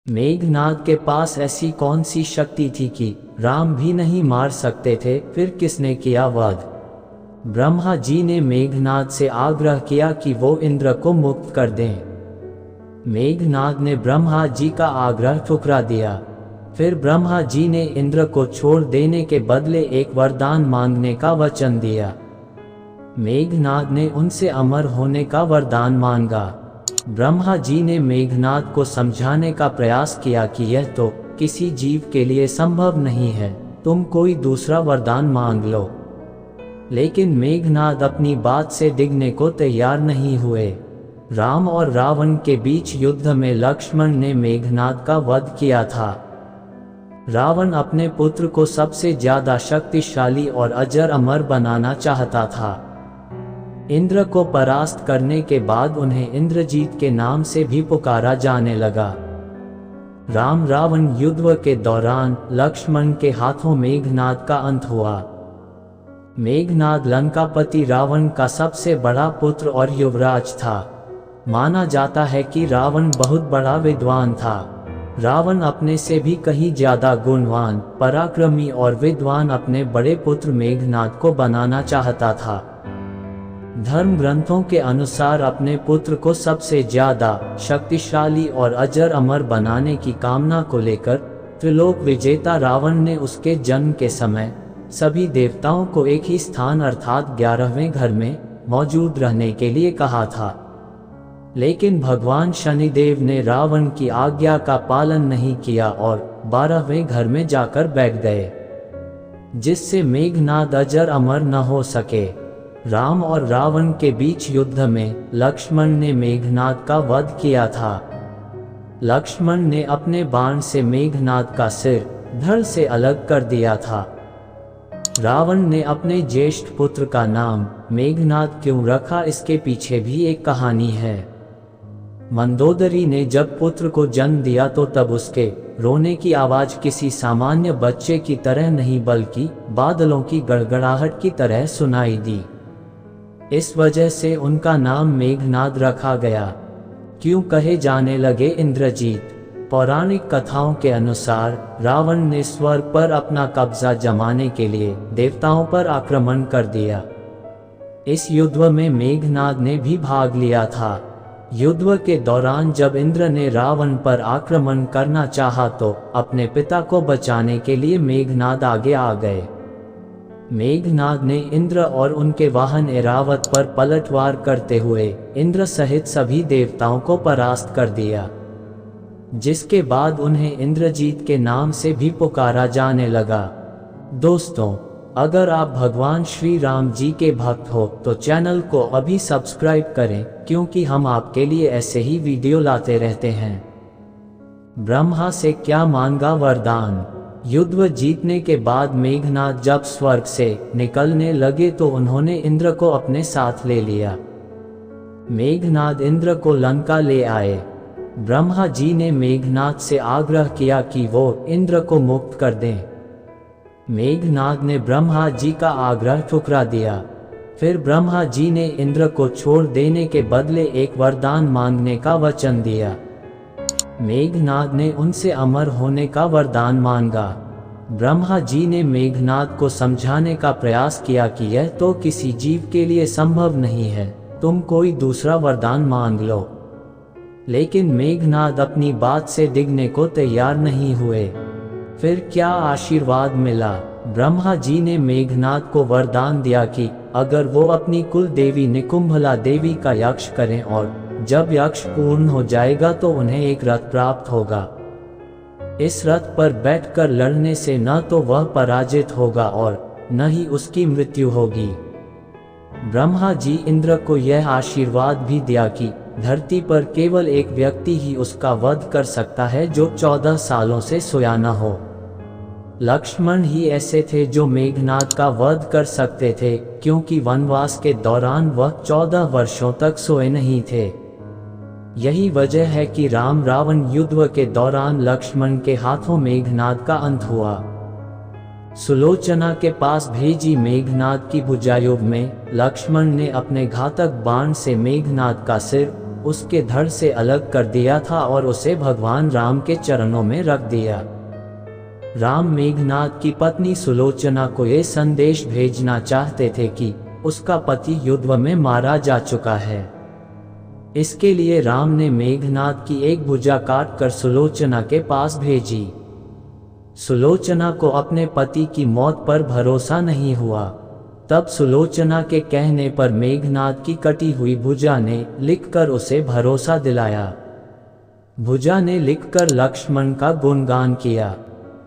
मेघनाद के पास ऐसी कौन सी शक्ति थी कि राम भी नहीं मार सकते थे? फिर किसने किया वध? ब्रह्मा जी ने मेघनाद से आग्रह किया कि वो इंद्र को मुक्त कर दें। मेघनाद ने ब्रह्मा जी का आग्रह ठुकरा दिया। फिर ब्रह्मा जी ने इंद्र को छोड़ देने के बदले एक वरदान मांगने का वचन दिया। मेघनाद ने उनसे अमर होने का वरदान मांगा। ब्रह्मा जी ने मेघनाद को समझाने का प्रयास किया कि यह तो किसी जीव के लिए संभव नहीं है, तुम कोई दूसरा वरदान मांग लो। लेकिन मेघनाद अपनी बात से डिगने को तैयार नहीं हुए। राम और रावण के बीच युद्ध में लक्ष्मण ने मेघनाद का वध किया था। रावण अपने पुत्र को सबसे ज्यादा शक्तिशाली और अजर अमर बनाना चाहता था। इंद्र को परास्त करने के बाद उन्हें इंद्रजीत के नाम से भी पुकारा जाने लगा। राम रावण युद्ध के दौरान लक्ष्मण के हाथों मेघनाद का अंत हुआ। मेघनाद लंकापति रावण का सबसे बड़ा पुत्र और युवराज था। माना जाता है कि रावण बहुत बड़ा विद्वान था। रावण अपने से भी कहीं ज्यादा गुणवान, पराक्रमी और विद्वान अपने बड़े पुत्र मेघनाद को बनाना चाहता था। धर्म ग्रंथों के अनुसार अपने पुत्र को सबसे ज्यादा शक्तिशाली और अजर अमर बनाने की कामना को लेकर त्रिलोक विजेता रावण ने उसके जन्म के समय सभी देवताओं को एक ही स्थान अर्थात 11वें घर में मौजूद रहने के लिए कहा था। लेकिन भगवान शनिदेव ने रावण की आज्ञा का पालन नहीं किया और 12वें घर में जाकर बैठ गए, जिससे मेघनाद अजर अमर न हो सके। राम और रावण के बीच युद्ध में लक्ष्मण ने मेघनाद का वध किया था। लक्ष्मण ने अपने बाण से मेघनाद का सिर धड़ से अलग कर दिया था। रावण ने अपने ज्येष्ठ पुत्र का नाम मेघनाद क्यों रखा, इसके पीछे भी एक कहानी है। मंदोदरी ने जब पुत्र को जन्म दिया तो तब उसके रोने की आवाज किसी सामान्य बच्चे की तरह नहीं बल्कि बादलों की गड़गड़ाहट की तरह सुनाई दी। इस वजह से उनका नाम मेघनाद रखा गया। क्यों कहे जाने लगे इंद्रजीत? पौराणिक कथाओं के अनुसार रावण ने स्वर्ग पर अपना कब्जा जमाने के लिए देवताओं पर आक्रमण कर दिया। इस युद्ध में मेघनाद ने भी भाग लिया था। युद्ध के दौरान जब इंद्र ने रावण पर आक्रमण करना चाहा तो अपने पिता को बचाने के लिए मेघनाद आगे आ गए। मेघनाद ने इंद्र और उनके वाहन ऐरावत पर पलटवार करते हुए इंद्र सहित सभी देवताओं को परास्त कर दिया, जिसके बाद उन्हें इंद्रजीत के नाम से भी पुकारा जाने लगा। दोस्तों, अगर आप भगवान श्री राम जी के भक्त हो तो चैनल को अभी सब्सक्राइब करें, क्योंकि हम आपके लिए ऐसे ही वीडियो लाते रहते हैं। ब्रह्मा से क्या मांगा वरदान? युद्ध जीतने के बाद मेघनाद जब स्वर्ग से निकलने लगे तो उन्होंने इंद्र को अपने साथ ले लिया। मेघनाद इंद्र को लंका ले आए। ब्रह्मा जी ने मेघनाद से आग्रह किया कि वो इंद्र को मुक्त कर दें। मेघनाद ने ब्रह्मा जी का आग्रह ठुकरा दिया। फिर ब्रह्मा जी ने इंद्र को छोड़ देने के बदले एक वरदान मांगने का वचन दिया। मेघनाद ने उनसे अमर होने का वरदान मांगा। ब्रह्मा जी ने मेघनाद को समझाने का प्रयास किया कि यह तो किसी जीव के लिए संभव नहीं है, तुम कोई दूसरा वरदान मांग लो। लेकिन मेघनाद अपनी बात से डिगने को तैयार नहीं हुए। फिर क्या आशीर्वाद मिला? ब्रह्मा जी ने मेघनाद को वरदान दिया कि अगर वो अपनी कुल देवी निकुंभला देवी का यक्ष करें और जब यक्ष पूर्ण हो जाएगा तो उन्हें एक रथ प्राप्त होगा। इस रथ पर बैठकर लड़ने से न तो वह पराजित होगा और न ही उसकी मृत्यु होगी। ब्रह्मा जी इंद्र को यह आशीर्वाद भी दिया कि धरती पर केवल एक व्यक्ति ही उसका वध कर सकता है जो 14 सालों से सोया न हो। लक्ष्मण ही ऐसे थे जो मेघनाद का वध कर सकते थे, क्योंकि वनवास के दौरान वह 14 वर्षों तक सोए नहीं थे। यही वजह है कि राम रावण युद्ध के दौरान लक्ष्मण के हाथों मेघनाद का अंत हुआ। सुलोचना के पास भेजी मेघनाद की भुजायुग में लक्ष्मण ने अपने घातक बाण से मेघनाद का सिर उसके धड़ से अलग कर दिया था और उसे भगवान राम के चरणों में रख दिया। राम मेघनाद की पत्नी सुलोचना को ये संदेश भेजना चाहते थे कि उसका पति युद्ध में मारा जा चुका है। इसके लिए राम ने मेघनाद की एक भुजा काट कर सुलोचना के पास भेजी। सुलोचना को अपने पति की मौत पर भरोसा नहीं हुआ। तब सुलोचना के कहने पर मेघनाद की कटी हुई भुजा ने लिखकर उसे भरोसा दिलाया। भुजा ने लिखकर लक्ष्मण का गुणगान किया।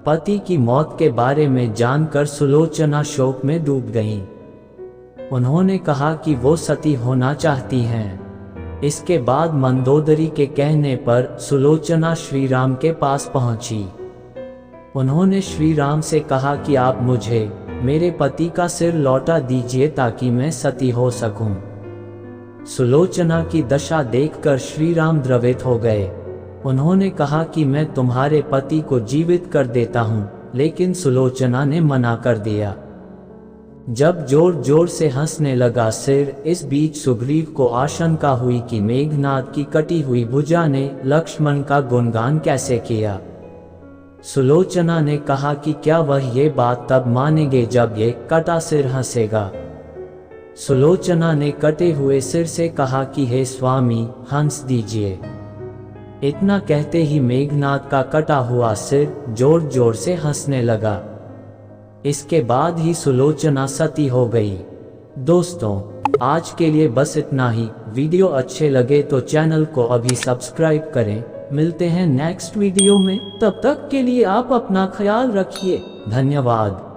पति की मौत के बारे में जानकर सुलोचना शोक में डूब गईं। उन्होंने कहा कि वो सती होना चाहती हैं। इसके बाद मंदोदरी के कहने पर सुलोचना श्री राम के पास पहुंची। उन्होंने श्री राम से कहा कि आप मुझे मेरे पति का सिर लौटा दीजिए ताकि मैं सती हो सकूं। सुलोचना की दशा देखकर श्री राम द्रवित हो गए। उन्होंने कहा कि मैं तुम्हारे पति को जीवित कर देता हूं, लेकिन सुलोचना ने मना कर दिया। जब जोर जोर से हंसने लगा सिर, इस बीच सुग्रीव को आशंका हुई कि मेघनाद की कटी हुई भुजा ने लक्ष्मण का गुणगान कैसे किया। सुलोचना ने कहा कि क्या वह ये बात तब मानेंगे जब ये कटा सिर हंसेगा। सुलोचना ने कटे हुए सिर से कहा कि हे स्वामी, हंस दीजिए। इतना कहते ही मेघनाद का कटा हुआ सिर जोर जोर से हंसने लगा। इसके बाद ही सुलोचना सती हो गई। दोस्तों, आज के लिए बस इतना ही। वीडियो अच्छे लगे तो चैनल को अभी सब्सक्राइब करें। मिलते हैं नेक्स्ट वीडियो में, तब तक के लिए आप अपना ख्याल रखिए। धन्यवाद।